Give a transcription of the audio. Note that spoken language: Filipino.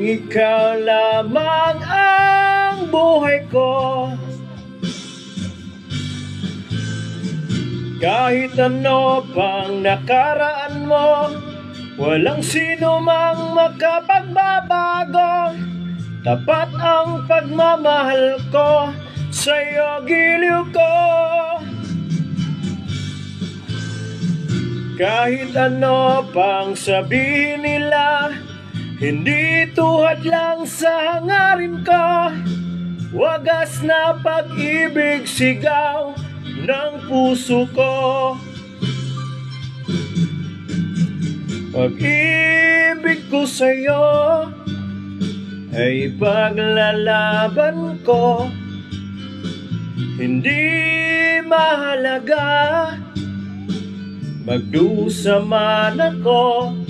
ikaw lamang ang buhay ko. Kahit ano pang nakaraan mo, walang sino mang makapagbabago. Tapat ang pagmamahal ko, sa'yo giliw ko. Kahit ano pang sabihin nila, hindi tuhad lang sa hangarin ko. Wagas na pag-ibig sigaw ng puso ko. Pag-ibig ko sa'yo ay paglalaban ko. Hindi mahalaga magdusa man ako.